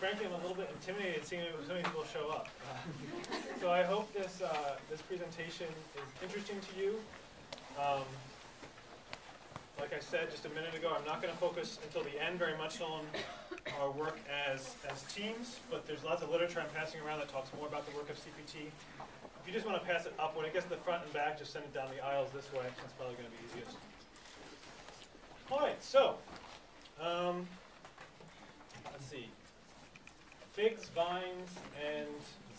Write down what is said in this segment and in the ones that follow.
frankly, I'm a little bit intimidated seeing so many people show up. So I hope this presentation is interesting to you. Like I said just a minute ago, I'm not going to focus until the end very much on our work as teams, but there's lots of literature I'm passing around that talks more about the work of CPT. If you just want to pass it up, when it gets to the front and back, just send it down the aisles this way. That's probably going to be easiest. All right, so let's see. Figs, Vines, and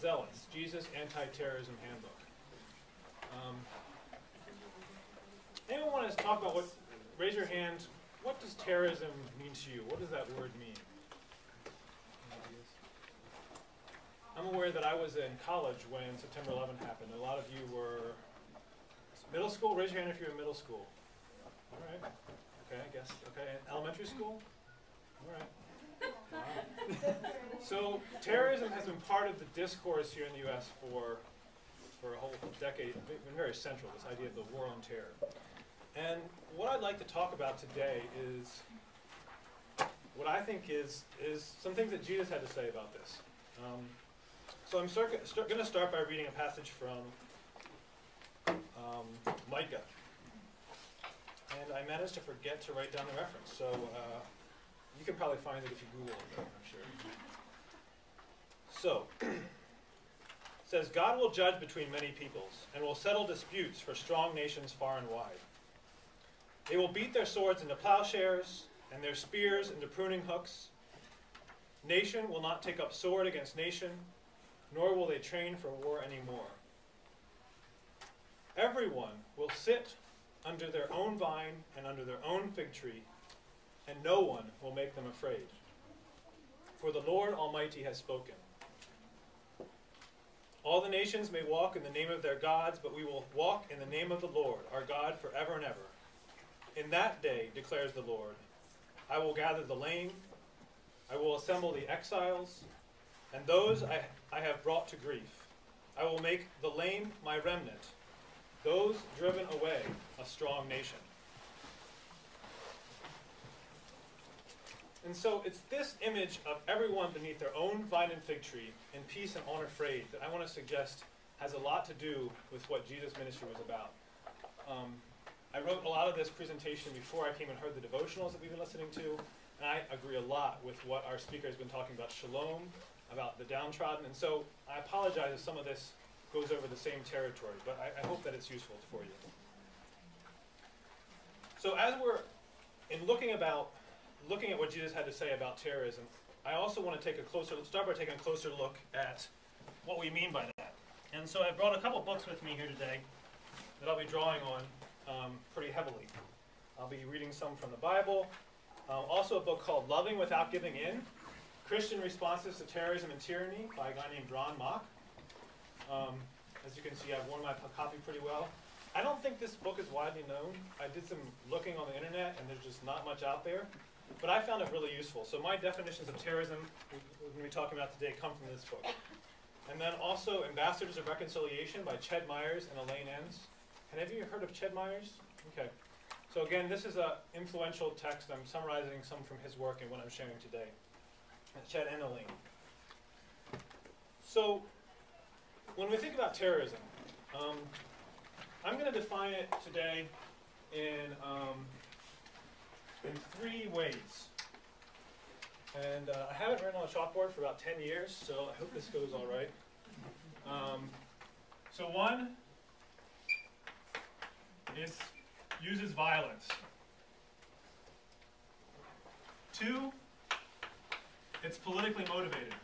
Zealots, Jesus' Anti-terrorism Handbook. Anyone want to talk about raise your hand, what does terrorism mean to you? What does that word mean? I'm aware that I was in college when September 11th happened. A lot of you were middle school. Raise your hand if you're in middle school. All right. Okay, I guess. Okay, elementary school? All right. Wow. So terrorism has been part of the discourse here in the U.S. for a whole decade. It's been very central, this idea of the war on terror. And what I'd like to talk about today is what I think is some things that Jesus had to say about this. So I'm going to start by reading a passage from Micah. And I managed to forget to write down the reference, so you can probably find it if you Google it, I'm sure. So, it says, God will judge between many peoples, and will settle disputes for strong nations far and wide. They will beat their swords into plowshares, and their spears into pruning hooks. Nation will not take up sword against nation, nor will they train for war anymore. Everyone will sit under their own vine and under their own fig tree, and no one will make them afraid. For the Lord Almighty has spoken. All the nations may walk in the name of their gods, but we will walk in the name of the Lord, our God, forever and ever. In that day, declares the Lord, I will gather the lame, I will assemble the exiles, and those I have brought to grief. I will make the lame my remnant, those driven away a strong nation. And so it's this image of everyone beneath their own vine and fig tree in peace and unafraid that I want to suggest has a lot to do with what Jesus' ministry was about. I wrote a lot of this presentation before I came and heard the devotionals that we've been listening to, and I agree a lot with what our speaker has been talking about shalom, about the downtrodden, and so I apologize if some of this goes over the same territory, but I hope that it's useful for you. So as we're looking at what Jesus had to say about terrorism, I also want to start by taking a closer look at what we mean by that. And so I brought a couple books with me here today that I'll be drawing on pretty heavily. I'll be reading some from the Bible, also a book called Loving Without Giving In, Christian Responses to Terrorism and Tyranny by a guy named Ron Mock. As you can see, I've worn my copy pretty well. I don't think this book is widely known. I did some looking on the internet, and there's just not much out there. But I found it really useful. So my definitions of terrorism we're going to be talking about today come from this book. And then also Ambassadors of Reconciliation by Ched Myers and Elaine Enns. And have you heard of Ched Myers? Okay. So again, this is an influential text. I'm summarizing some from his work and what I'm sharing today. Ched and Elaine. So when we think about terrorism, I'm going to define it today in 3 ways. And I haven't written on a chalkboard for about 10 years, so I hope this goes all right. So 1 is uses violence. 2, it's politically motivated.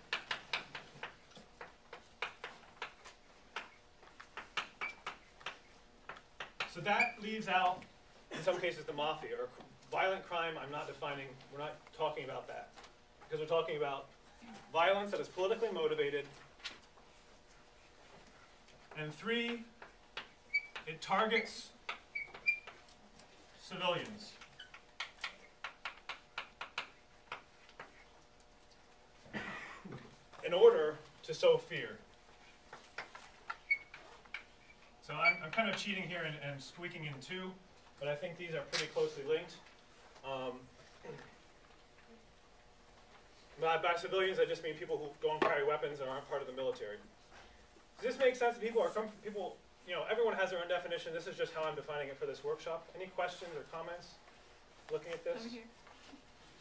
So that leaves out, in some cases, the mafia, or violent crime. I'm not defining, we're not talking about that. Because we're talking about violence that is politically motivated. And 3, it targets civilians. In order to sow fear. So I'm kind of cheating here and squeaking in 2, but I think these are pretty closely linked. By civilians, I just mean people who don't carry weapons and aren't part of the military. Does this make sense to people? Everyone has their own definition. This is just how I'm defining it for this workshop. Any questions or comments looking at this? Over here.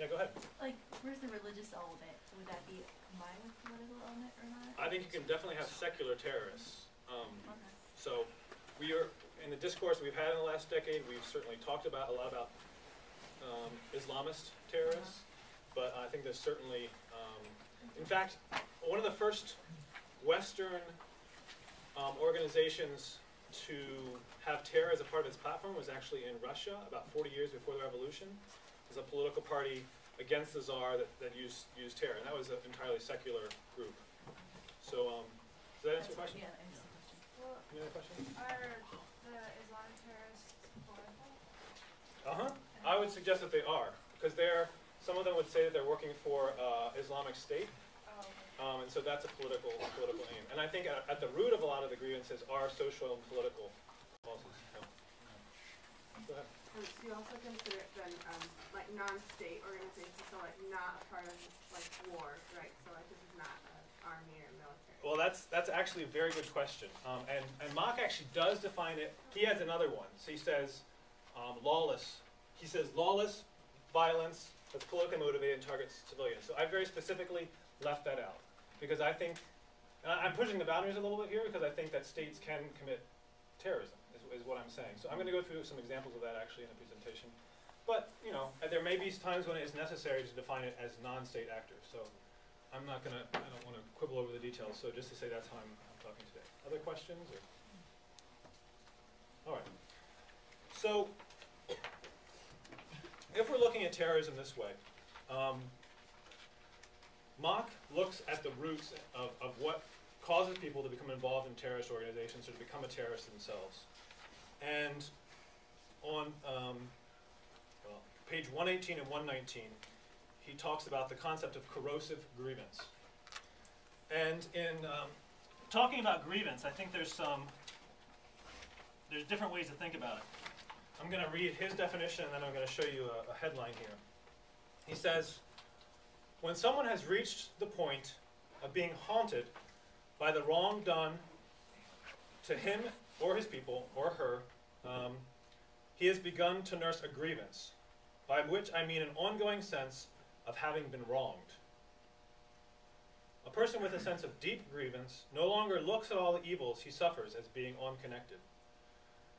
Yeah, go ahead. Like, where's the religious element? Would that be combined with political element or not? I think you can definitely have secular terrorists. Okay. So we are, in the discourse we've had in the last decade, we've certainly talked a lot about Islamist terrorists. But I think there's certainly, in fact, one of the first Western organizations to have terror as a part of its platform was actually in Russia about 40 years before the revolution. It was a political party against the Tsar that used terror, and that was an entirely secular group. So, does that answer your question? Yeah, that answers the question. Well, Any other questions? are the Islamic terrorists political? I would suggest that they are, because some of them would say that they're working for Islamic State. Oh, okay. And so that's a political aim. And I think at the root of a lot of the grievances are social and political causes. Yeah. Go ahead. So you also consider it then like non-state organizations, so like not a part of like war, right? So like this is not an army or military. Well, that's actually a very good question. And Mach actually does define it. He has another one. So he says lawless. He says lawless violence that's politically motivated and targets civilians. So I very specifically left that out because I think, and I'm pushing the boundaries a little bit here because I think that states can commit terrorism is what I'm saying. So I'm going to go through some examples of that actually in the presentation. But, there may be times when it is necessary to define it as non-state actors. So I don't want to quibble over the details. So just to say that's how I'm talking today. Other questions? All right. So if we're looking at terrorism this way, Mach looks at the roots of what causes people to become involved in terrorist organizations or to become a terrorist themselves. And on page 118 and 119, he talks about the concept of corrosive grievance. And in talking about grievance, I think there's different ways to think about it. I'm going to read his definition and then I'm going to show you a headline here. He says, when someone has reached the point of being haunted by the wrong done to him or his people or her, he has begun to nurse a grievance, by which I mean an ongoing sense of having been wronged. A person with a sense of deep grievance no longer looks at all the evils he suffers as being unconnected.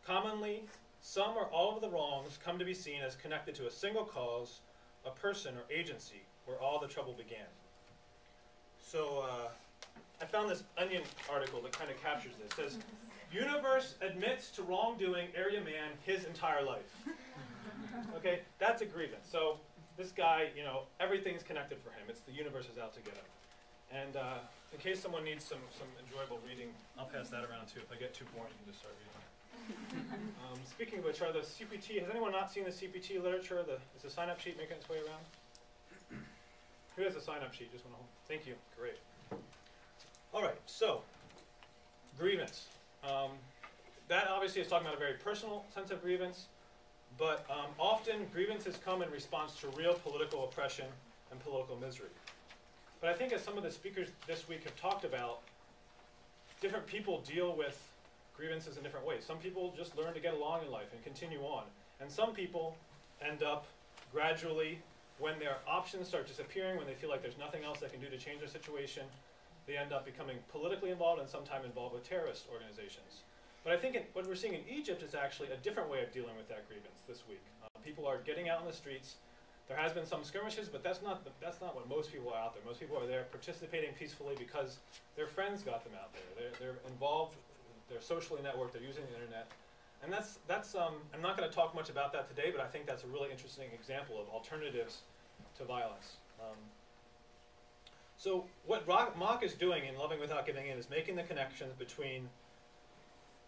Commonly, some or all of the wrongs come to be seen as connected to a single cause, a person or agency, where all the trouble began. So I found this Onion article that kind of captures this. It says, universe admits to wrongdoing area man his entire life. Okay, that's a grievance. So this guy, everything's connected for him. It's the universe is out to get him. And in case someone needs some enjoyable reading, I'll pass that around too. If I get too boring, you can just start reading. Speaking of which, are the CPT, has anyone not seen the CPT literature? Is the sign-up sheet making its way around? Who has a sign-up sheet? Just want to hold. Thank you. Great. All right, so grievance. That obviously is talking about a very personal sense of grievance, but often grievances come in response to real political oppression and political misery. But I think as some of the speakers this week have talked about, different people deal with grievances in different ways. Some people just learn to get along in life and continue on. And some people end up gradually, when their options start disappearing, when they feel like there's nothing else they can do to change their situation, they end up becoming politically involved and sometimes involved with terrorist organizations. But I think what we're seeing in Egypt is actually a different way of dealing with that grievance this week. People are getting out in the streets. There has been some skirmishes, but that's not what most people are out there. Most people are there participating peacefully because their friends got them out there. They're involved. They're socially networked. They're using the internet. And that's I'm not going to talk much about that today, but I think that's a really interesting example of alternatives to violence. So what Mach is doing in Loving Without Giving In is making the connections between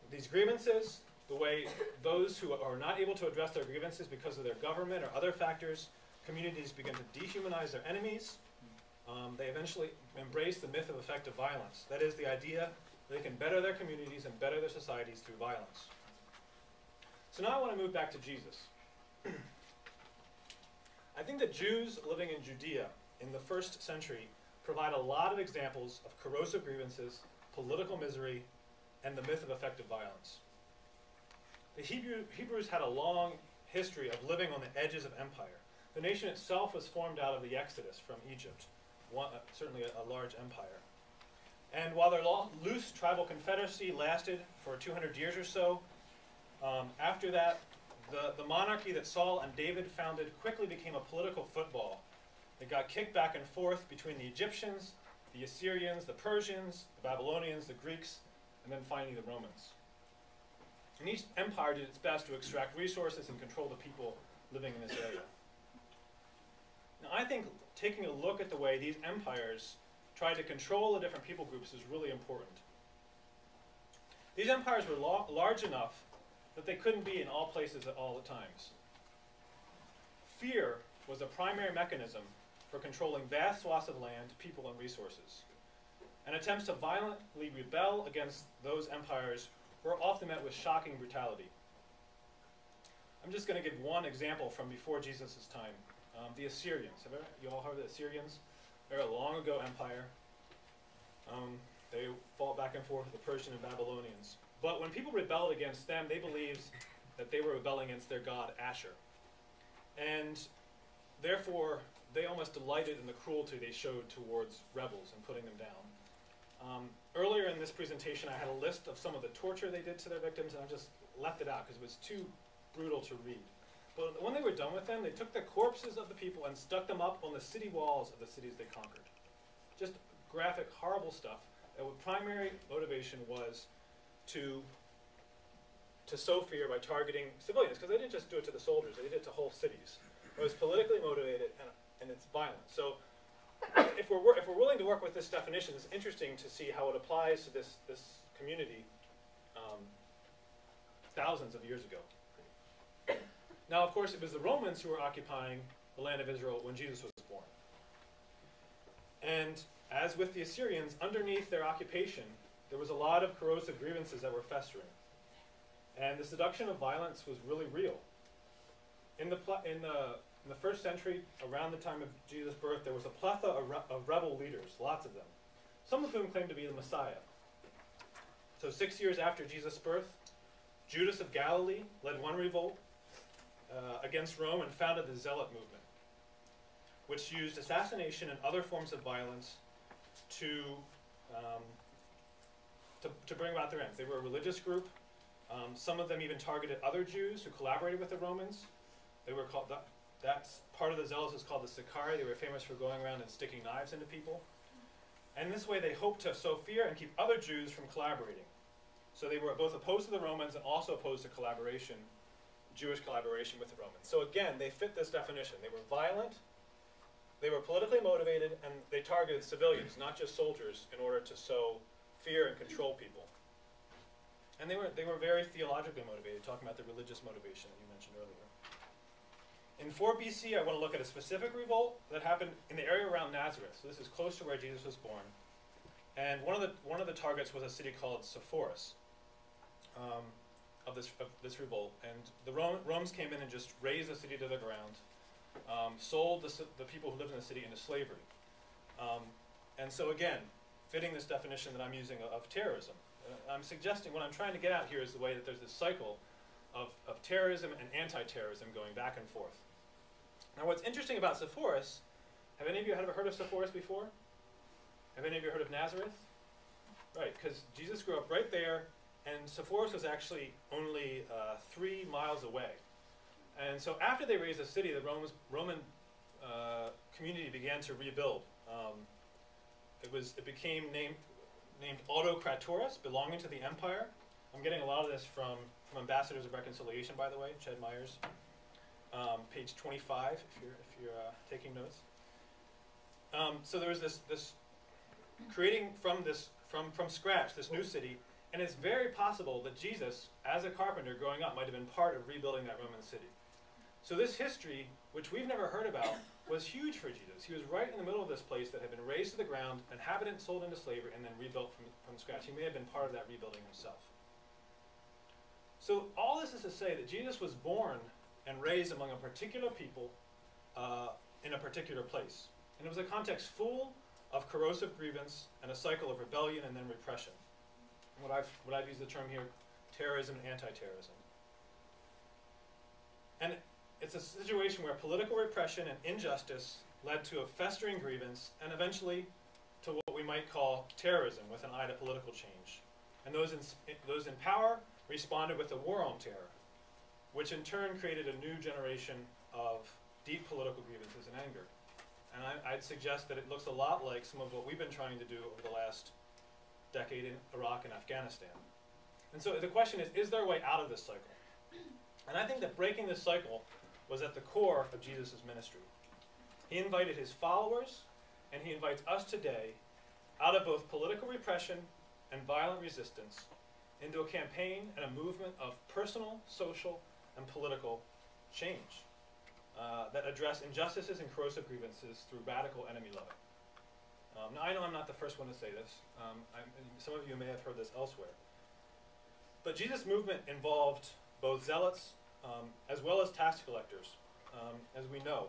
these grievances, the way those who are not able to address their grievances because of their government or other factors, communities begin to dehumanize their enemies. They eventually embrace the myth of effective violence. That is the idea that they can better their communities and better their societies through violence. So now I want to move back to Jesus. I think that Jews living in Judea in the first century provide a lot of examples of corrosive grievances, political misery, and the myth of effective violence. The Hebrews had a long history of living on the edges of empire. The nation itself was formed out of the Exodus from Egypt, certainly a large empire. And while their loose tribal confederacy lasted for 200 years or so, after that, the monarchy that Saul and David founded quickly became a political football. It got kicked back and forth between the Egyptians, the Assyrians, the Persians, the Babylonians, the Greeks, and then finally the Romans. And each empire did its best to extract resources and control the people living in this area. Now, I think taking a look at the way these empires tried to control the different people groups is really important. These empires were large enough that they couldn't be in all places at all the times. Fear was a primary mechanism for controlling vast swaths of land, people, and resources. And attempts to violently rebel against those empires were often met with shocking brutality. I'm just going to give one example from before Jesus' time. The Assyrians. Have you all heard of the Assyrians? They're a long ago empire. They fought back and forth with the Persian and Babylonians. But when people rebelled against them, they believed that they were rebelling against their god Asher. And therefore, they almost delighted in the cruelty they showed towards rebels and putting them down. Earlier in this presentation, I had a list of some of the torture they did to their victims, and I just left it out because it was too brutal to read. But when they were done with them, they took the corpses of the people and stuck them up on the city walls of the cities they conquered. Just graphic, horrible stuff. And the primary motivation was to sow fear by targeting civilians, because they didn't just do it to the soldiers, they did it to whole cities. It was politically motivated, and it's violent. So if we're willing to work with this definition, it's interesting to see how it applies to this community thousands of years ago. Now, of course, it was the Romans who were occupying the land of Israel when Jesus was born. And as with the Assyrians, underneath their occupation, there was a lot of corrosive grievances that were festering. And the seduction of violence was really real. In the first century, around the time of Jesus' birth, there was a plethora of rebel leaders, lots of them, some of whom claimed to be the Messiah. So 6 years after Jesus' birth, Judas of Galilee led one revolt against Rome and founded the Zealot movement, which used assassination and other forms of violence to bring about their ends. They were a religious group. Some of them even targeted other Jews who collaborated with the Romans. They were called, that's part of the Zealots is called the Sicarii. They were famous for going around and sticking knives into people. And this way they hoped to sow fear and keep other Jews from collaborating. So they were both opposed to the Romans and also opposed to collaboration, Jewish collaboration with the Romans. So again, they fit this definition. They were violent, they were politically motivated, and they targeted civilians, not just soldiers, in order to sow fear and control people. And they were very theologically motivated, talking about the religious motivation that you mentioned earlier. In 4 BC, I want to look at a specific revolt that happened in the area around Nazareth. So this is close to where Jesus was born. And one of the targets was a city called Sepphoris of this revolt. And the Romans came in and just razed the city to the ground, sold the people who lived in the city into slavery. And so again, fitting this definition that I'm using of terrorism. I'm suggesting what I'm trying to get at here is the way that there's this cycle of terrorism and anti-terrorism going back and forth. Now what's interesting about Sepphoris, have any of you ever heard of Sepphoris before? Have any of you heard of Nazareth? Right, because Jesus grew up right there, and Sepphoris was actually only 3 miles away. And so after they razed the city, the Roman community began to rebuild. It became named Autocratoris, belonging to the empire. I'm getting a lot of this from Ambassadors of Reconciliation, by the way, Ched Myers, page 25, if you're taking notes. So there was this creating from scratch this new city, and it's very possible that Jesus, as a carpenter growing up, might have been part of rebuilding that Roman city. So this history, which we've never heard about, was huge for Jesus. He was right in the middle of this place that had been razed to the ground, inhabitants sold into slavery, and then rebuilt from scratch. He may have been part of that rebuilding himself. So all this is to say that Jesus was born and raised among a particular people in a particular place. And it was a context full of corrosive grievance and a cycle of rebellion and then repression. What I've used the term here, terrorism and anti-terrorism. And it's a situation where political repression and injustice led to a festering grievance and eventually to what we might call terrorism with an eye to political change. And those in power responded with a war on terror, which in turn created a new generation of deep political grievances and anger. And I'd suggest that it looks a lot like some of what we've been trying to do over the last decade in Iraq and Afghanistan. And so the question is there a way out of this cycle? And I think that breaking this cycle was at the core of Jesus' ministry. He invited his followers, and he invites us today, out of both political repression and violent resistance, into a campaign and a movement of personal, social, and political change that address injustices and corrosive grievances through radical enemy loving. Now, I know I'm not the first one to say this. Some of you may have heard this elsewhere. But Jesus' movement involved both zealots as well as tax collectors, as we know.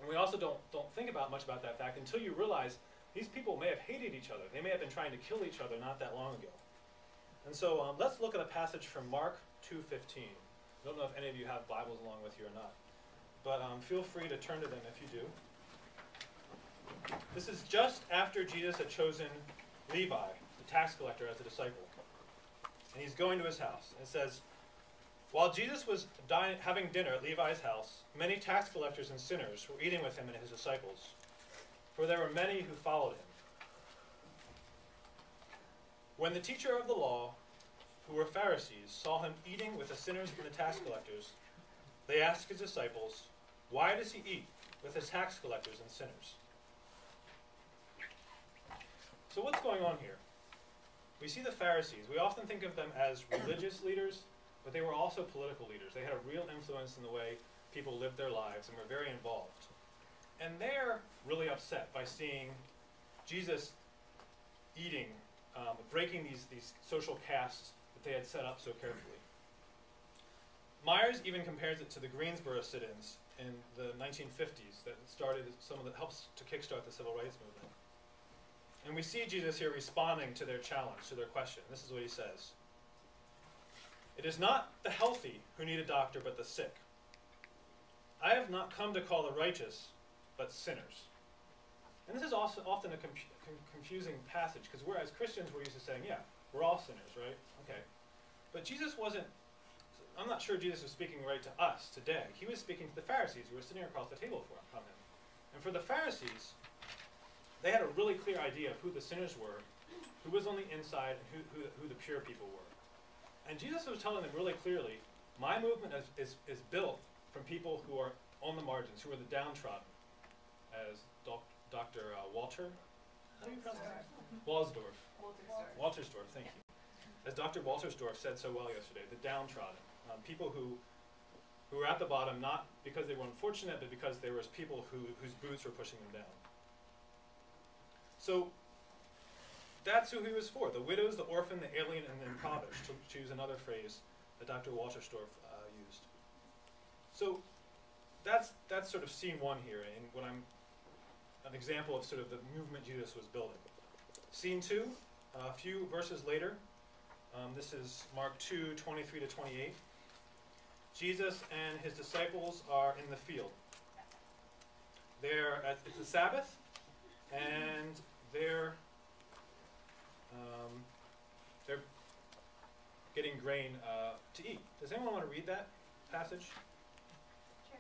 And we also don't think about much about that fact until you realize these people may have hated each other. They may have been trying to kill each other not that long ago. And so let's look at a passage from Mark 2:15. I don't know if any of you have Bibles along with you or not. But feel free to turn to them if you do. This is just after Jesus had chosen Levi, the tax collector, as a disciple. And he's going to his house. And it says, while Jesus was having dinner at Levi's house, many tax collectors and sinners were eating with him and his disciples, for there were many who followed him. When the teacher of the law, who were Pharisees, saw him eating with the sinners and the tax collectors, they asked his disciples, why does he eat with the tax collectors and sinners? So what's going on here? We see the Pharisees. We often think of them as religious leaders, but they were also political leaders. They had a real influence in the way people lived their lives and were very involved. And they're really upset by seeing Jesus eating, breaking these social castes that they had set up so carefully. Myers even compares it to the Greensboro sit-ins in the 1950s that started helps to kickstart the civil rights movement. And we see Jesus here responding to their challenge, to their question. This is what he says. It is not the healthy who need a doctor, but the sick. I have not come to call the righteous, but sinners. And this is also often a confusing passage, because whereas Christians were used to saying, yeah, we're all sinners, right? Okay. But Jesus wasn't, I'm not sure Jesus was speaking right to us today. He was speaking to the Pharisees who were sitting across the table from him. And for the Pharisees, they had a really clear idea of who the sinners were, who was on the inside, and who the pure people were. And Jesus was telling them really clearly, my movement is built from people who are on the margins, who are the downtrodden, as Dr. Walter, how do you pronounce it? Waltersdorf, thank you. As Dr. Waltersdorf said so well yesterday, the downtrodden, people who were at the bottom, not because they were unfortunate, but because there was people whose boots were pushing them down. So that's who he was for, the widows, the orphan, the alien, and the impoverished, to choose another phrase that Dr. Waltersdorf used. So that's sort of scene one here, and when I'm an example of sort of the movement Jesus was building. Scene two, a few verses later, this is Mark 2:23 to 28. Jesus and his disciples are in the field. It's the Sabbath, and they're getting grain to eat. Does anyone want to read that passage? Sure.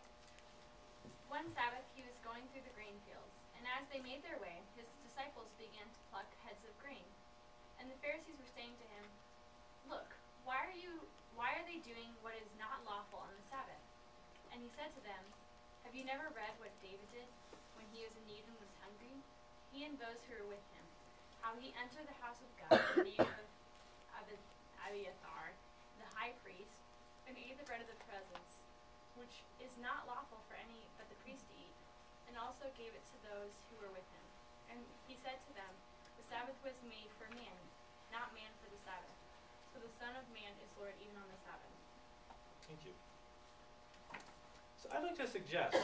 One Sabbath he was going through the grain fields, and as they made their way, his disciples began to pluck heads of grain. And the Pharisees were saying to him, look, why are they doing what is not lawful on the Sabbath? And he said to them, have you never read what David did when he was in need and was hungry? He and those who were with him, how he entered the house of God in the name of Abiathar, the high priest, and ate the bread of the presence, which is not lawful for any but the priest to eat, and also gave it to those who were with him. And he said to them, the Sabbath was made for man, not man for the Sabbath. So the Son of Man is Lord even on the Sabbath. Thank you. So I'd like to suggest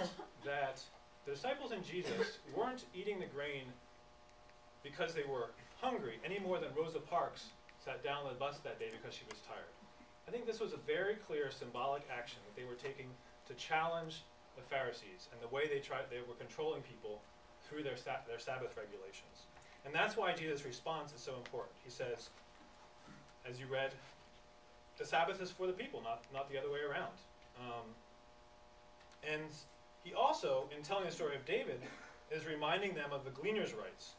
that the disciples and Jesus weren't eating the grain because they were hungry any more than Rosa Parks sat down on the bus that day because she was tired. I think this was a very clear symbolic action that they were taking to challenge the Pharisees and the way they were controlling people through their Sabbath regulations. And that's why Jesus' response is so important. He says, as you read, the Sabbath is for the people, not the other way around. And he also, in telling the story of David, is reminding them of the gleaner's rights.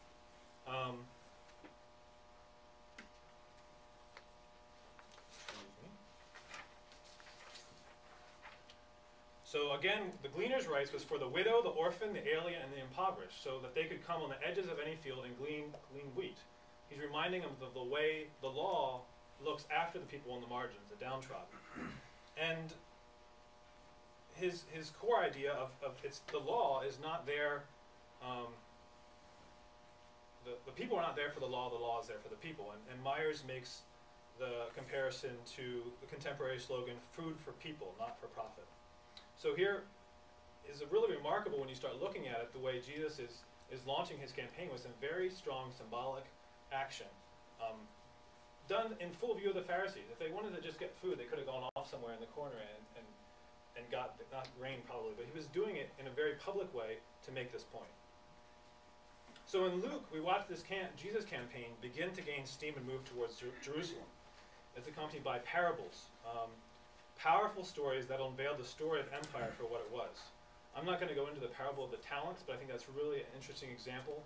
So again, the gleaner's rights was for the widow, the orphan, the alien, and the impoverished, so that they could come on the edges of any field and glean wheat. He's reminding them of the way the law looks after the people on the margins, the downtrodden. And his core idea of the law is not there. The people are not there for the law is there for the people. And Myers makes the comparison to the contemporary slogan, food for people, not for profit. So here is really remarkable when you start looking at it, the way Jesus is launching his campaign with some very strong symbolic action, done in full view of the Pharisees. If they wanted to just get food, they could have gone off somewhere in the corner and got, not grain probably, but he was doing it in a very public way to make this point. So in Luke, we watch this Jesus campaign begin to gain steam and move towards Jerusalem. It's accompanied by parables, powerful stories that unveil the story of empire for what it was. I'm not going to go into the parable of the talents, but I think that's really an interesting example.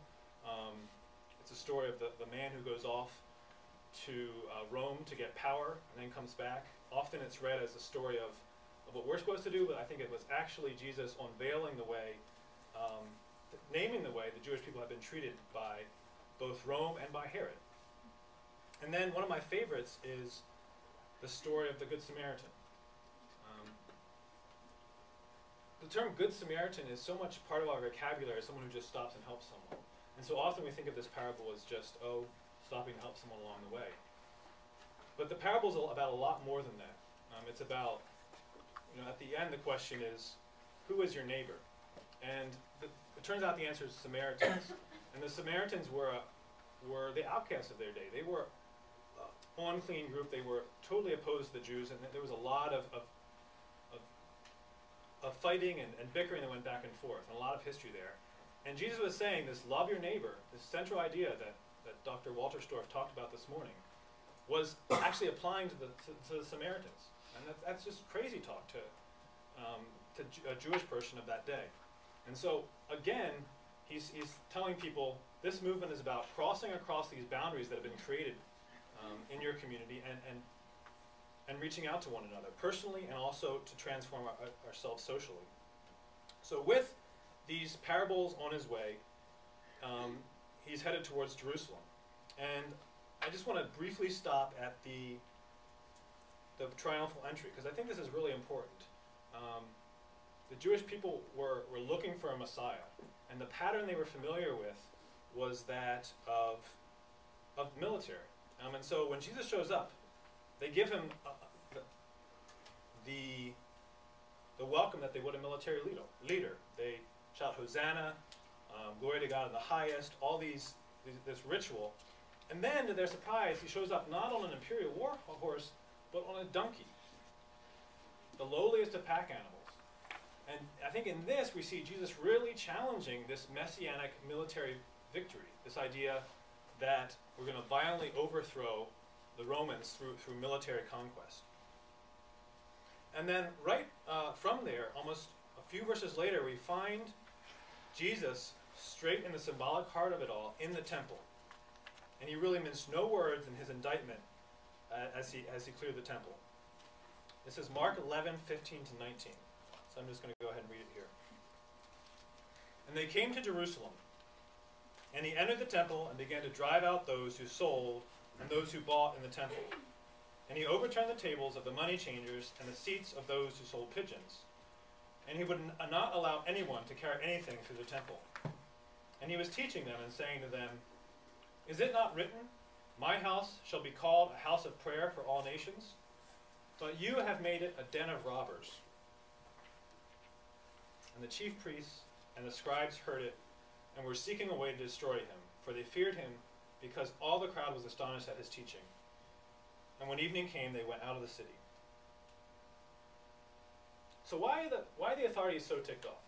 It's a story of the man who goes off to Rome to get power and then comes back. Often it's read as a story of what we're supposed to do, but I think it was actually Jesus unveiling the way, naming the way the Jewish people have been treated by both Rome and by Herod. And then one of my favorites is the story of the Good Samaritan. The term Good Samaritan is so much part of our vocabulary as someone who just stops and helps someone. And so often we think of this parable as just, stopping to help someone along the way. But the parable is about a lot more than that. It's about, at the end the question is, who is your neighbor? And it turns out the answer is Samaritans. And the Samaritans were the outcasts of their day. They were an unclean group. They were totally opposed to the Jews, and there was a lot of fighting and bickering that went back and forth, and a lot of history there. And Jesus was saying this love your neighbor, this central idea that Dr. Walter Storff talked about this morning, was actually applying to the Samaritans. And that's just crazy talk to a Jewish person of that day. And so, again, he's telling people this movement is about crossing across these boundaries that have been created in your community and reaching out to one another personally and also to transform ourselves socially. So with these parables on his way, he's headed towards Jerusalem. And I just want to briefly stop at the triumphal entry, because I think this is really important. The Jewish people were looking for a Messiah, and the pattern they were familiar with was that of military. And so when Jesus shows up, they give him the welcome that they would a military leader. They shout Hosanna, glory to God in the highest, all this ritual. And then, to their surprise, he shows up not on an imperial war horse, but on a donkey, the lowliest of pack animals. And I think in this we see Jesus really challenging this messianic military victory, this idea that we're going to violently overthrow the Romans through military conquest. And then right from there, almost a few verses later, we find Jesus straight in the symbolic heart of it all, in the temple. And he really minced no words in his indictment as he cleared the temple. This is Mark 11:15 to 19. So I'm just going to go ahead and read it here. And they came to Jerusalem, and he entered the temple and began to drive out those who sold and those who bought in the temple. And he overturned the tables of the money changers and the seats of those who sold pigeons. And he would not allow anyone to carry anything through the temple. And he was teaching them and saying to them, "Is it not written, 'My house shall be called a house of prayer for all nations'? But you have made it a den of robbers." And the chief priests And the scribes heard it, and were seeking a way to destroy him, for they feared him, because all the crowd was astonished at his teaching. And when evening came, they went out of the city. So why are the authorities so ticked off?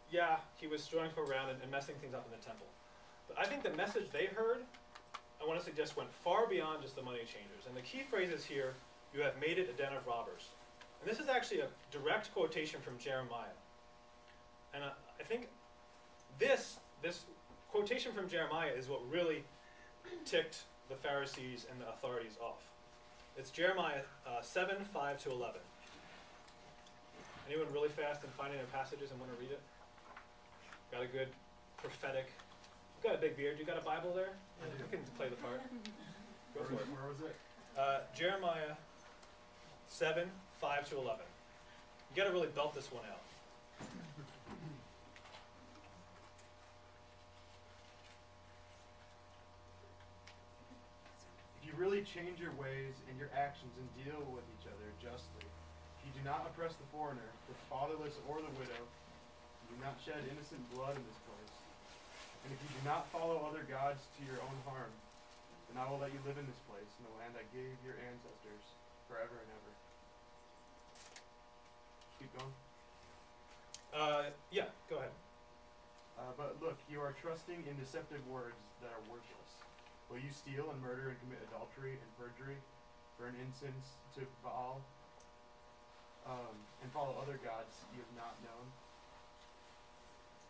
Yeah, he was strolling around and messing things up in the temple. But I think the message they heard, I want to suggest, went far beyond just the money changers. And the key phrase is here, "You have made it a den of robbers." And this is actually a direct quotation from Jeremiah. And I think this quotation from Jeremiah is what really ticked the Pharisees and the authorities off. It's Jeremiah 7:5-11. Anyone really fast in finding their passages and want to read it? Got a good prophetic. You've got a big beard. You got a Bible there? I do. You can play the part. Go for it. Where was it? Jeremiah 7:5-11. You got to really belt this one out. If you really change your ways and your actions and deal with each other justly, if you do not oppress the foreigner, the fatherless, or the widow, you do not shed innocent blood in this place, and if you do not follow other gods to your own harm, then I will let you live in this place, in the land I gave your ancestors, forever and ever. Keep going. Yeah, go ahead. But look, you are trusting in deceptive words that are worthless. Will you steal and murder and commit adultery and perjury, burn incense to Baal, and follow other gods you have not known?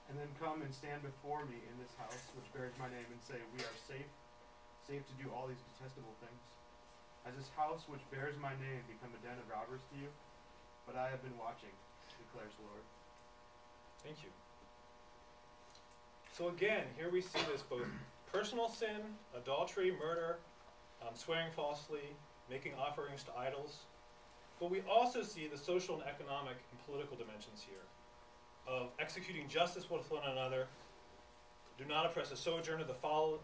And then come and stand before me in this house which bears my name and say, we are safe to do all these detestable things. Has this house which bears my name become a den of robbers to you? But I have been watching, declares the Lord. Thank you. So again, here we see this both personal sin, adultery, murder, swearing falsely, making offerings to idols. But we also see the social and economic and political dimensions here of executing justice with one another. Do not oppress a sojourner, the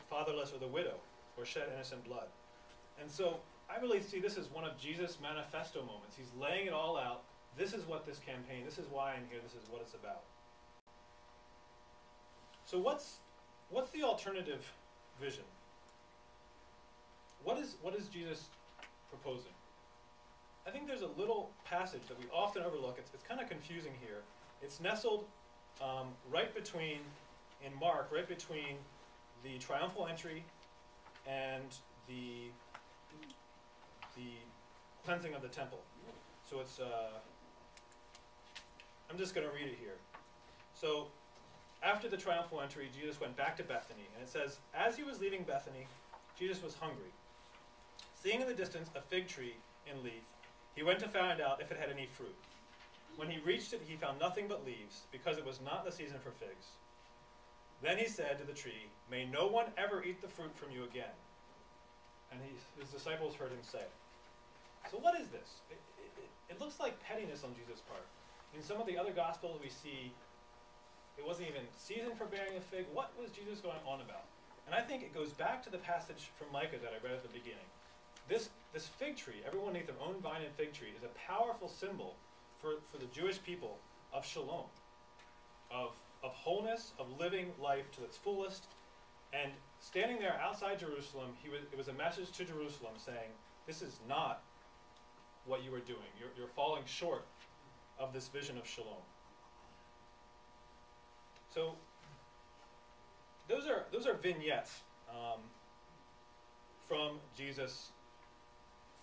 fatherless, or the widow, or shed innocent blood. And so I really see this as one of Jesus' manifesto moments. He's laying it all out. This is what this campaign, this is why I'm here, this is what it's about. So what's the alternative vision? What is Jesus proposing? I think there's a little passage that we often overlook. It's kind of confusing here. It's nestled right between, in Mark, right between the triumphal entry and the cleansing of the temple. So it's, I'm just going to read it here. So after the triumphal entry, Jesus went back to Bethany. And it says, as he was leaving Bethany, Jesus was hungry. Seeing in the distance a fig tree in leaf, he went to find out if it had any fruit. When he reached it, he found nothing but leaves, because it was not the season for figs. Then he said to the tree, may no one ever eat the fruit from you again. And his disciples heard him say. So what is this? It looks like pettiness on Jesus' part. In some of the other Gospels we see it wasn't even season for bearing a fig. What was Jesus going on about? And I think it goes back to the passage from Micah that I read at the beginning. This fig tree, everyone neath their own vine and fig tree, is a powerful symbol for the Jewish people of shalom, of wholeness, of living life to its fullest. And standing there outside Jerusalem, it was a message to Jerusalem saying, this is not what you are doing. You're falling short of this vision of shalom. So those are vignettes from Jesus,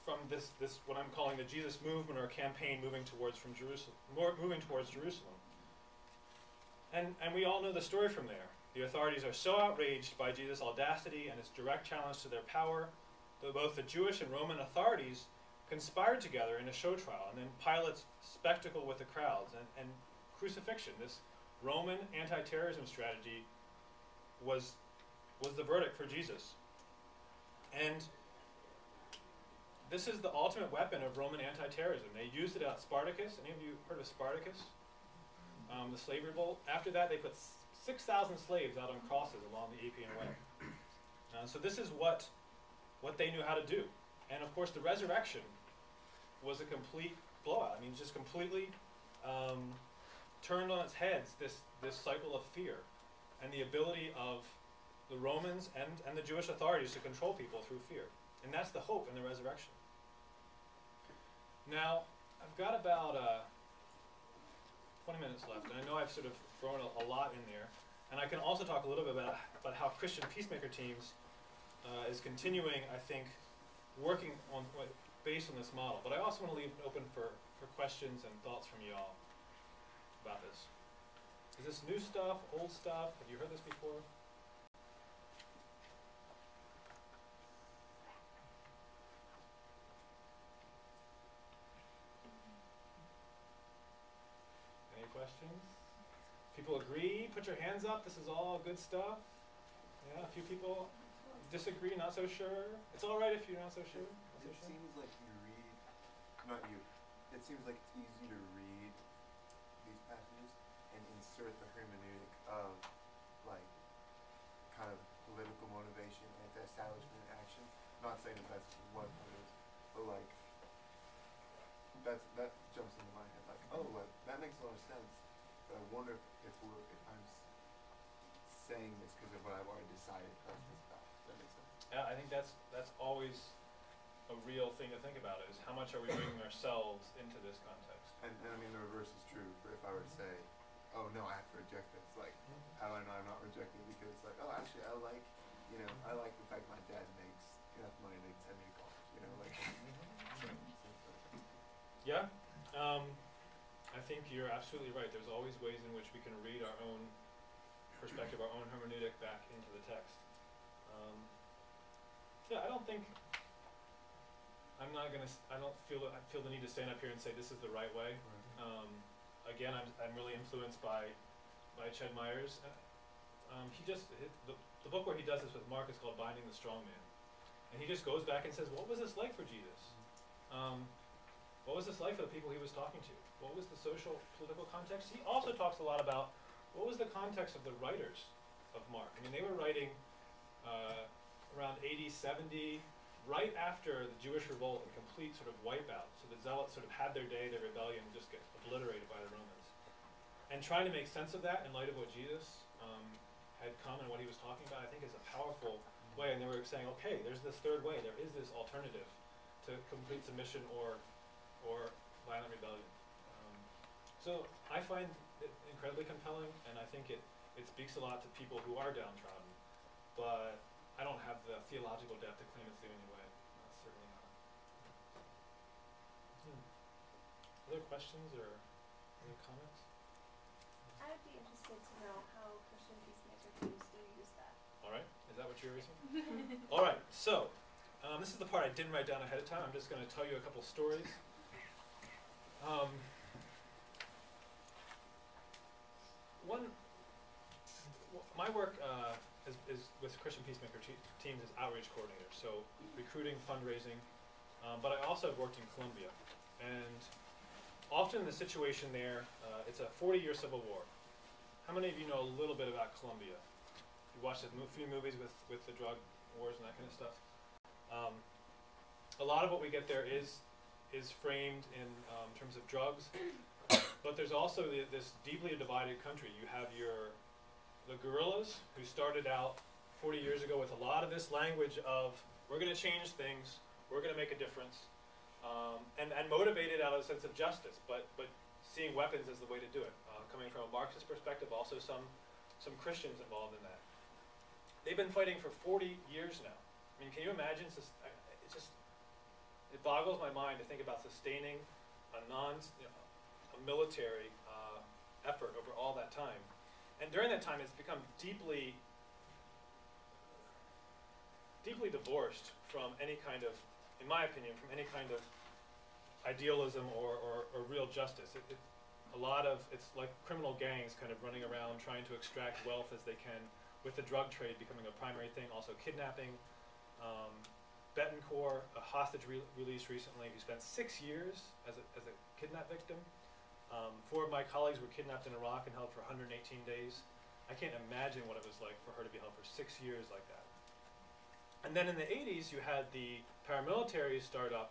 from this what I'm calling the Jesus movement or campaign moving towards Jerusalem. And we all know the story from there. The authorities are so outraged by Jesus' audacity and his direct challenge to their power that both the Jewish and Roman authorities conspired together in a show trial, and then Pilate's spectacle with the crowds and crucifixion. This Roman anti-terrorism strategy was the verdict for Jesus. And this is the ultimate weapon of Roman anti-terrorism. They used it at Spartacus. Any of you heard of Spartacus? The slave revolt. After that, they put 6,000 slaves out on crosses along the Appian Way. So this is what they knew how to do. And of course, the resurrection was a complete blowout. I mean, just completely turned on its heads this cycle of fear and the ability of the Romans and the Jewish authorities to control people through fear. And that's the hope in the resurrection. Now, I've got about 20 minutes left, and I know I've sort of thrown a lot in there. And I can also talk a little bit about how Christian Peacemaker teams is continuing, I think, working on based on this model. But I also want to leave it open for questions and thoughts from you all about this. Is this new stuff, old stuff? Have you heard this before? Any questions? People agree? Put your hands up. This is all good stuff. Yeah, a few people disagree, not so sure. It's all right if you're not so sure. It seems like you read, not you, it seems like it's easy to read these passages and insert the hermeneutic of, like, kind of political motivation, anti-establishment action. Not saying that that's what it is, but, like, that jumps into my head. Like, oh, well, that makes a lot of sense. But I wonder if I'm saying this because of what I've already decided Christ is about. Does that make sense? Yeah, I think that's always a real thing to think about, is how much are we bringing ourselves into this context. And I mean, the reverse is true. For if I were to say, oh no, I have to reject this, like, how do I know I'm not rejecting it? Because, like, oh, actually, I like the fact my dad makes enough money to send me to college, like. Yeah, I think you're absolutely right. There's always ways in which we can read our own perspective, our own hermeneutic back into the text. Yeah, I don't feel the need to stand up here and say this is the right way. Again, I'm really influenced by Ched Myers. The book where he does this with Mark is called Binding the Strong Man. And he just goes back and says, what was this like for Jesus? What was this like for the people he was talking to? What was the social, political context? He also talks a lot about what was the context of the writers of Mark. I mean, they were writing around AD 70, right after the Jewish revolt and complete sort of wipeout. So the Zealots sort of had their day, their rebellion just gets obliterated by the Romans. And trying to make sense of that in light of what Jesus had come and what he was talking about, I think is a powerful way. And they were saying, okay, there's this third way. There is this alternative to complete submission or violent rebellion. So I find it incredibly compelling, and I think it speaks a lot to people who are downtrodden. But I don't have the theological depth to claim it's the only way. Certainly not. Other questions or other comments? I would be interested to know how Christian Peacemaker teams do use that. All right. Is that what you're using? All right. So this is the part I didn't write down ahead of time. I'm just going to tell you a couple stories. My work is with Christian Peacemaker teams as outreach coordinator, so recruiting, fundraising, but I also have worked in Colombia, and often the situation there, it's a 40-year civil war. How many of you know a little bit about Colombia? You watched a few movies with the drug wars and that kind of stuff. A lot of what we get there is framed in terms of drugs, but there's also this deeply divided country. You have the guerrillas who started out 40 years ago with a lot of this language of, we're going to change things, we're going to make a difference, and motivated out of a sense of justice, but seeing weapons as the way to do it. Coming from a Marxist perspective, also some Christians involved in that. They've been fighting for 40 years now. I mean, can you imagine? It boggles my mind to think about sustaining a military effort over all that time. And during that time, it's become deeply divorced from any kind of, in my opinion, from any kind of idealism or real justice. It's like criminal gangs kind of running around trying to extract wealth as they can, with the drug trade becoming a primary thing, also kidnapping. Betancourt, a hostage release recently, who spent 6 years as a kidnap victim. 4 of my colleagues were kidnapped in Iraq and held for 118 days. I can't imagine what it was like for her to be held for 6 years like that. And then in the 80s, you had the paramilitaries start up,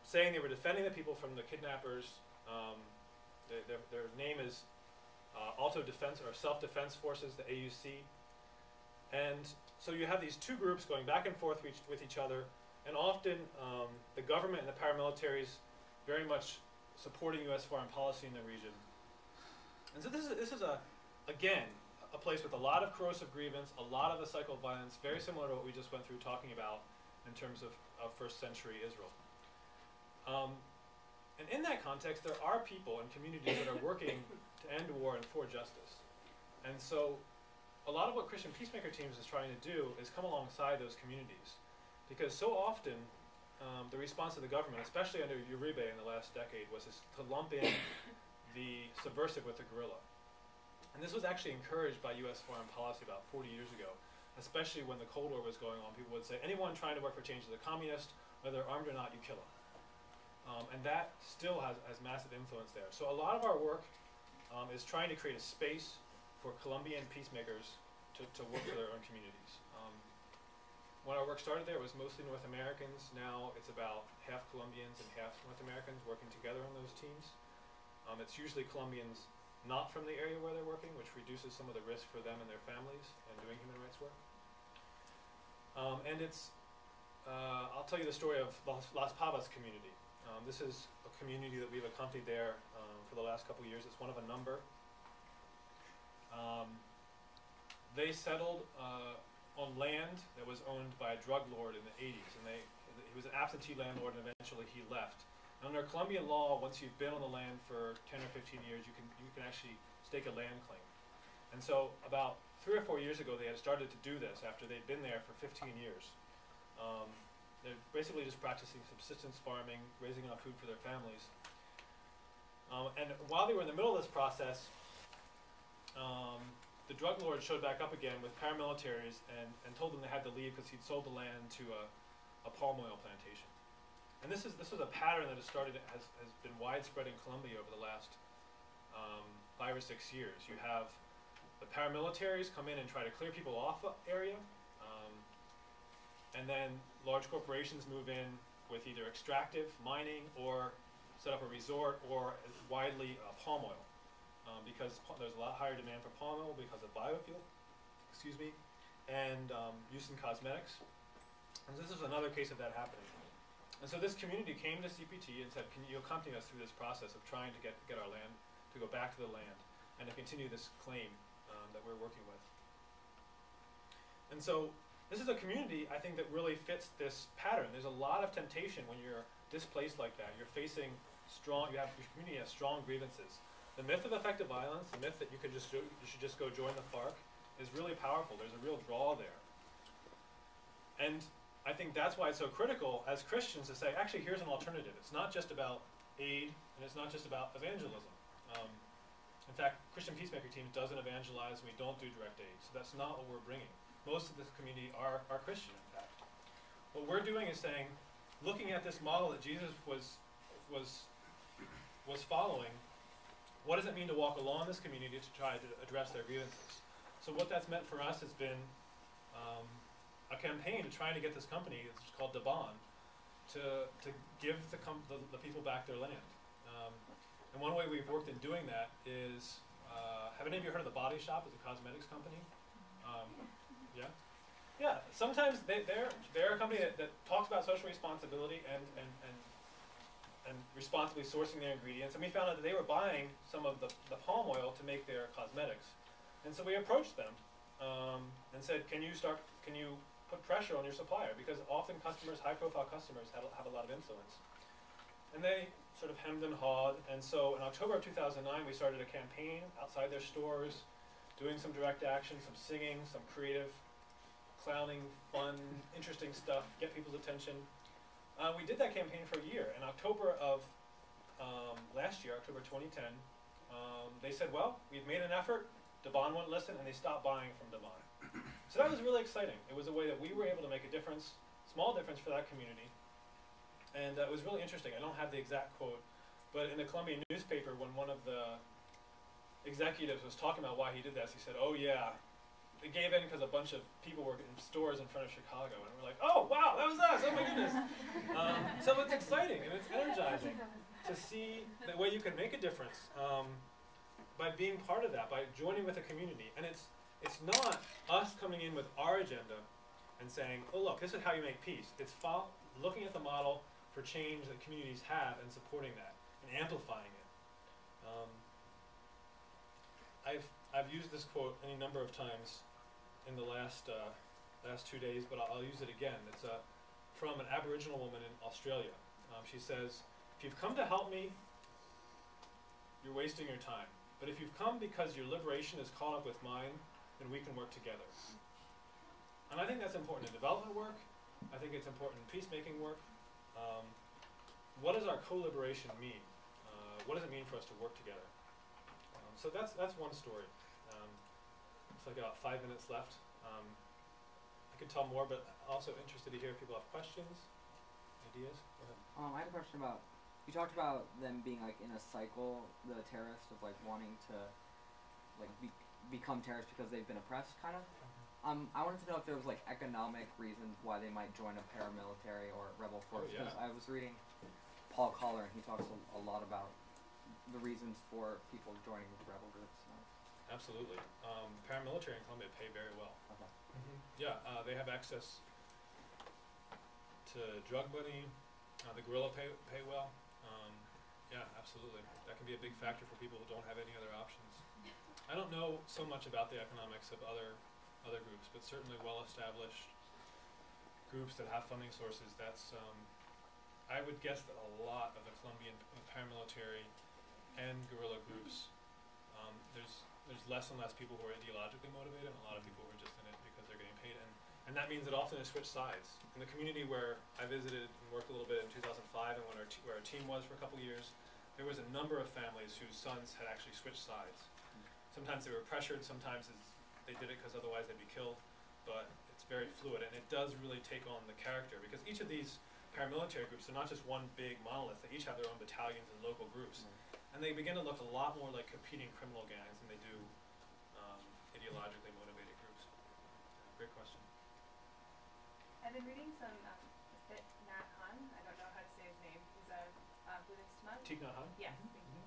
saying they were defending the people from the kidnappers, Their name is Auto Defense or Self-Defense Forces, the AUC. And so you have these two groups going back and forth with each other, and often the government and the paramilitaries very much supporting U.S. foreign policy in the region. And so this is again, a place with a lot of corrosive grievance, a lot of the cycle of violence, very similar to what we just went through talking about in terms of first century Israel. And in that context, there are people and communities that are working to end war and for justice. And so a lot of what Christian Peacemaker Teams is trying to do is come alongside those communities. Because so often, the response of the government, especially under Uribe in the last decade, was to lump in the subversive with the guerrilla. And this was actually encouraged by U.S. foreign policy about 40 years ago, especially when the Cold War was going on. People would say, anyone trying to work for change is a communist, whether they're armed or not, you kill them. And that still has massive influence there. So a lot of our work is trying to create a space for Colombian peacemakers to work for their own communities. When our work started there, it was mostly North Americans. Now it's about half Colombians and half North Americans working together on those teams. It's usually Colombians not from the area where they're working, which reduces some of the risk for them and their families in doing human rights work. And it's, I'll tell you the story of Las Pavas community. This is a community that we've accompanied there for the last couple of years. It's one of a number. They settled on land that was owned by a drug lord in the 80s, and he was an absentee landlord, and eventually he left. And under Colombian law, once you've been on the land for 10 or 15 years, you can actually stake a land claim. And so about 3 or 4 years ago, they had started to do this after they'd been there for 15 years. They're basically just practicing subsistence farming, raising enough food for their families. And while they were in the middle of this process, the drug lord showed back up again with paramilitaries and told them they had to leave because he'd sold the land to a palm oil plantation. And this is a pattern that has been widespread in Colombia over the last 5 or 6 years. You have the paramilitaries come in and try to clear people off the area, and then large corporations move in with either extractive, mining, or set up a resort, or widely palm oil. Because there's a lot higher demand for palm oil because of biofuel, and use in cosmetics. And this is another case of that happening. And so this community came to CPT and said, can you accompany us through this process of trying to get our land, to go back to the land, and to continue this claim that we're working with. And so this is a community, I think, that really fits this pattern. There's a lot of temptation when you're displaced like that. You're facing your community has strong grievances. The myth of effective violence, the myth that you should just go join the FARC, is really powerful. There's a real draw there. And I think that's why it's so critical as Christians to say, actually, here's an alternative. It's not just about aid, and it's not just about evangelism. In fact, Christian Peacemaker Teams doesn't evangelize, and we don't do direct aid. So that's not what we're bringing. Most of this community are Christian, in fact. What we're doing is saying, looking at this model that Jesus was following, what does it mean to walk along this community to try to address their grievances? So what that's meant for us has been a campaign to try to get this company, it's called Daban, to give the people back their land. And one way we've worked in doing that is, have any of you heard of The Body Shop? It's a cosmetics company. Yeah? Yeah, sometimes they're a company that talks about social responsibility and responsibly sourcing their ingredients. And we found out that they were buying some of the palm oil to make their cosmetics. And so we approached them and said, can you put pressure on your supplier? Because often customers, high-profile customers, have a lot of influence. And they sort of hemmed and hawed. And so in October of 2009, we started a campaign outside their stores, doing some direct action, some singing, some creative, clowning, fun, interesting stuff, get people's attention. We did that campaign for a year. In October of last year, October 2010, they said, well, we've made an effort. Daban wouldn't listen, and they stopped buying from Daban. So that was really exciting. It was a way that we were able to make a difference, small difference for that community. And it was really interesting. I don't have the exact quote, but in the Colombian newspaper, when one of the executives was talking about why he did this, he said, oh yeah, they gave in because a bunch of people were in stores in front of Chicago, and we're like, oh wow, that was us, oh my goodness. So it's exciting, and it's energizing. to see the way you can make a difference by being part of that, by joining with a community. And it's not us coming in with our agenda and saying, oh look, this is how you make peace. It's looking at the model for change that communities have and supporting that and amplifying it. I've used this quote any number of times in the last 2 days, but I'll use it again. It's from an Aboriginal woman in Australia. She says, if you've come to help me, you're wasting your time. But if you've come because your liberation is caught up with mine, then we can work together. And I think that's important in development work. I think it's important in peacemaking work. What does our co-liberation mean? What does it mean for us to work together? So that's one story. It's like about 5 minutes left. I could tell more, but also interested to hear if people have questions, ideas. Go ahead. I had a question about, you talked about them being like in a cycle, the terrorists, of like wanting to like become terrorists because they've been oppressed, kind of. I wanted to know if there was like economic reasons why they might join a paramilitary or rebel force. Oh, yeah. Because I was reading Paul Collar, and he talks a lot about the reasons for people joining rebel groups. Absolutely. Paramilitary in Colombia pay very well. Okay. Yeah, they have access to drug money. The guerrilla pay well. Yeah, absolutely. That can be a big factor for people who don't have any other options. I don't know so much about the economics of other groups, but certainly well-established groups that have funding sources. That's I would guess that a lot of the Colombian paramilitary and guerrilla groups, there's less and less people who are ideologically motivated, and a lot of people who are just in it because they're getting paid. And that means that often they switch sides. In the community where I visited and worked a little bit in 2005, and where our team was for a couple of years, there was a number of families whose sons had actually switched sides. Sometimes they were pressured, sometimes they did it because otherwise they'd be killed, but it's very fluid, and it does really take on the character, because each of these paramilitary groups are not just one big monolith. They each have their own battalions and local groups. And they begin to look a lot more like competing criminal gangs than they do ideologically motivated groups. Great question. I've been reading some, is it Nat Han? I don't know how to say his name. He's a Buddhist monk. Thich Nhat Hanh? Yes, thank you.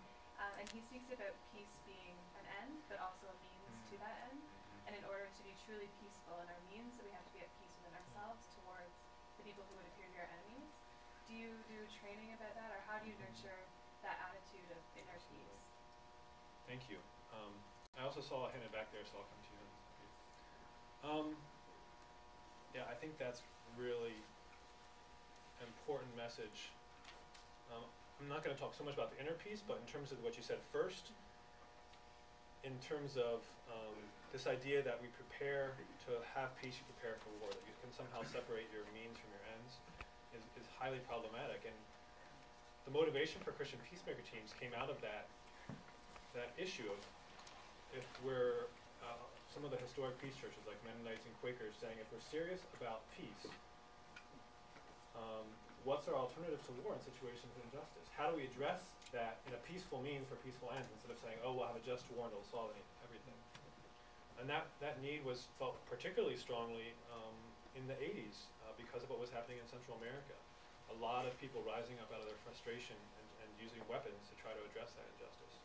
And he speaks about peace being an end, but also a means to that end. And in order to be truly peaceful in our means, we have to be at peace within ourselves towards the people who would appear to be our enemies. Do you do training about that, or how do you nurture that attitude of inner peace? Thank you. I also saw a hand back there, so I'll come to you. Yeah, I think that's really an important message. I'm not going to talk so much about the inner peace, but in terms of what you said first, in terms of this idea that we prepare to have peace, you prepare for war, that you can somehow separate your means from your ends, is highly problematic. And the motivation for Christian peacemaker teams came out of that issue of, if we're some of the historic peace churches like Mennonites and Quakers saying, if we're serious about peace, what's our alternative to war in situations of injustice? How do we address that in a peaceful means for peaceful ends, instead of saying, oh, we'll have a just war and it'll solve everything? And that need was felt particularly strongly in the 80s because of what was happening in Central America. A lot of people rising up out of their frustration and using weapons to try to address that injustice.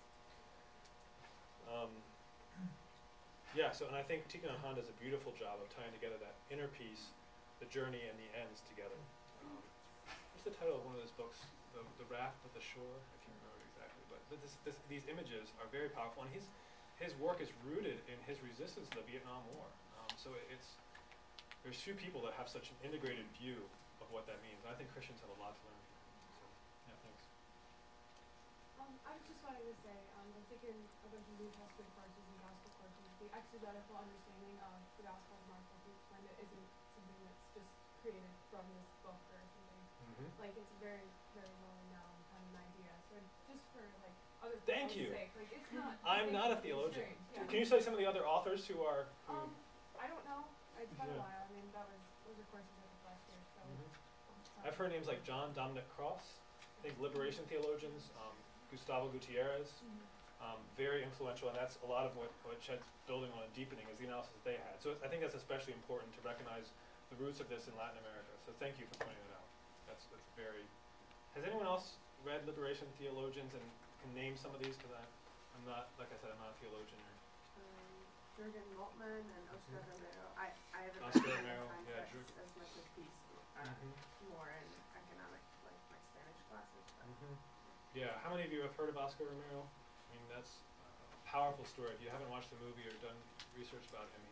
Yeah, and I think Thich Nhat Hanh does a beautiful job of tying together that inner peace, the journey, and the ends together. What's the title of one of those books? The Raft at the Shore? I can't remember exactly, but these images are very powerful, and his work is rooted in his resistance to the Vietnam War. So there's few people that have such an integrated view of what that means. I think Christians have a lot to learn from him. So, yeah, thanks. I was just wanting to say, I'm thinking a bunch of New Testament courses and gospel courses. The exegetical understanding of the Gospel of Mark isn't something that's just created from this book or something. Like, it's very, very well known kind of an idea. So just for like other Thank people's you. sake, like it's not. I'm not a theologian. Can you say some of the other authors who are? I don't know. It's been a while. I mean, those are courses I took last year. So. I've heard names like John Dominic Cross, I think liberation theologians, Gustavo Gutierrez, very influential, and that's a lot of what Ched's building on and deepening is the analysis that they had. So I think that's especially important to recognize the roots of this in Latin America. So thank you for pointing it out. That's very. Has anyone else read liberation theologians and can name some of these? Because I'm not, like I said, I'm not a theologian. Jürgen Moltmann and Oscar Romero. I haven't Oscar read them in Romero, yeah, context as much as peace, more in economic, like my Spanish classes. But Yeah, how many of you have heard of Oscar Romero? I mean, that's a powerful story. If you haven't watched the movie or done research about him,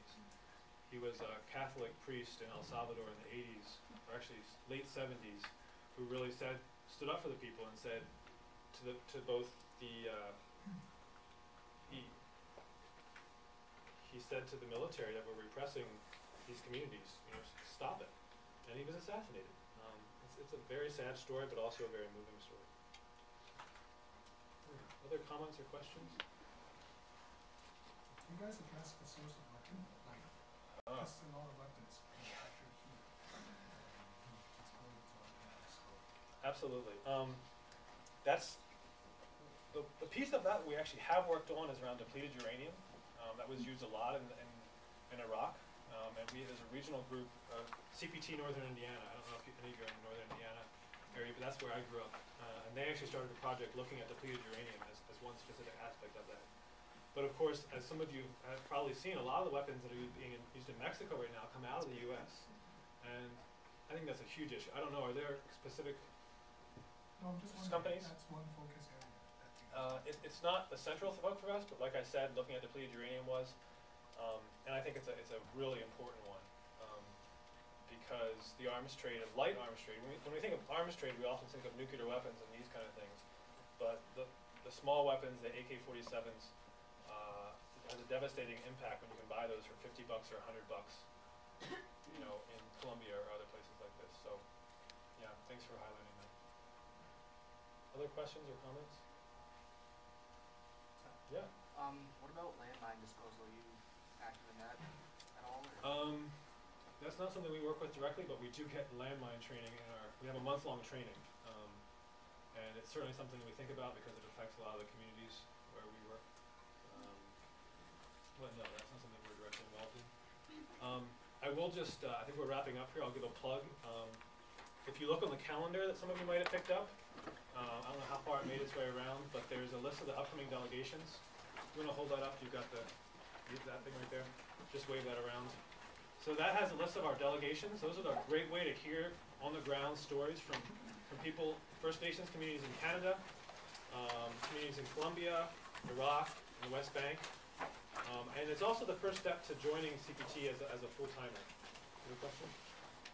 he was a Catholic priest in El Salvador in the 80s, or actually late 70s, who really stood up for the people and said to both the he said to the military that were repressing these communities, stop it. And he was assassinated. It's a very sad story, but also a very moving story. Other comments or questions? You guys address the source of weapon, like this and all the weapons manufactured here. Absolutely. That's the piece of that we actually have worked on is around depleted uranium. That was used a lot in Iraq, and there's a regional group, CPT Northern Indiana. I don't know if any of you are in the Northern Indiana area, but that's where I grew up. And they actually started a project looking at depleted uranium as one specific aspect of that. But of course, as some of you have probably seen, a lot of the weapons that are being used in Mexico right now come out of the U.S. And I think that's a huge issue. I don't know, are there specific No, I'm just wondering companies? if that's one focus area. It's not the central focus for us, but like I said, looking at depleted uranium was, and I think it's a really important one, because the arms trade and light arms trade. When we think of arms trade, we often think of nuclear weapons and these kind of things, but the small weapons, the AK-47s, has a devastating impact when you can buy those for $50 or $100, in Colombia or other places like this. So, yeah, thanks for highlighting that. Other questions or comments? Yeah. What about landmine disposal? Are you active in that at all? Or? That's not something we work with directly, but we do get landmine training we have a month-long training, and it's certainly something we think about because it affects a lot of the communities where we work. But no, that's not something we're directly involved in. I will just, I think we're wrapping up here. I'll give a plug. If you look on the calendar that some of you might have picked up, I don't know how far it made its way around, but there's a list of the upcoming delegations. You want to hold that up? You've got that thing right there. Just wave that around. So that has a list of our delegations. Those are a great way to hear on-the-ground stories from people, First Nations communities in Canada, communities in Colombia, Iraq, and the West Bank. And it's also the first step to joining CPT as a full-timer. Any questions?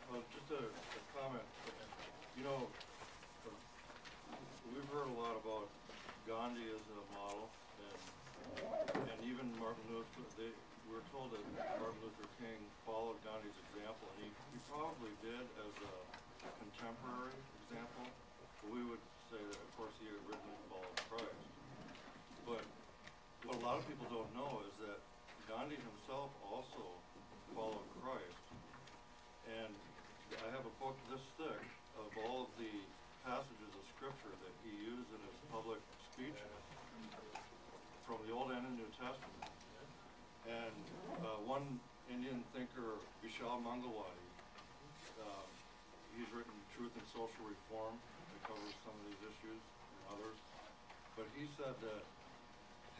Well, just a comment. We've heard a lot about Gandhi as a model, and even Martin Luther. We're told that Martin Luther King followed Gandhi's example, and he probably did as a contemporary example. But we would say that, of course, he originally followed Christ. But what a lot of people don't know is that Gandhi himself also followed Christ. And I have a book this thick of all of the passages of scripture that he used in his public speeches from the Old and the New Testament. And one Indian thinker, Vishal Mangalwadi, he's written Truth and Social Reform that covers some of these issues and others. But he said that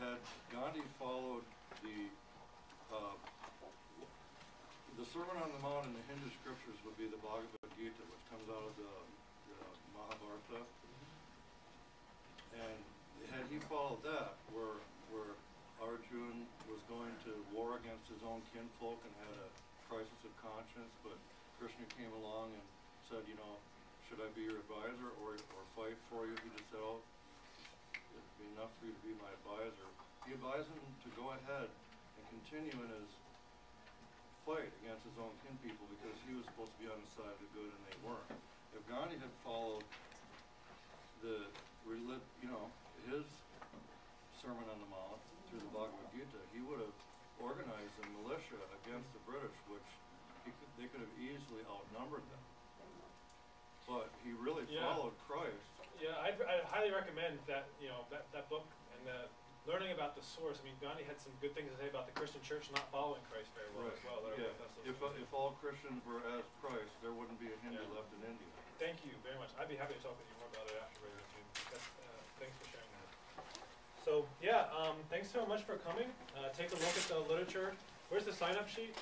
had Gandhi followed the Sermon on the Mount in the Hindu scriptures would be the Bhagavad Gita, which comes out of the Mahabharata. And had he followed that, where Arjun was going to war against his own kinfolk and had a crisis of conscience, but Krishna came along and said, should I be your advisor or fight for you? He just said, it'd be enough for you to be my advisor. He advised him to go ahead and continue in his fight against his own kin people because he was supposed to be on the side of the good and they weren't. If Gandhi had followed his Sermon on the Mount through the Bhagavad Gita, he would have organized a militia against the British, which they could have easily outnumbered them. But he really followed Christ. Yeah, I'd highly recommend that that book and learning about the source. I mean, Gandhi had some good things to say about the Christian church not following Christ very well as well. If all Christians were as Christ, there wouldn't be a Hindu left in India. Thank you very much. I'd be happy to talk with you more about it afterwards if you So yeah, thanks so much for coming. Take a look at the literature. Where's the sign-up sheet?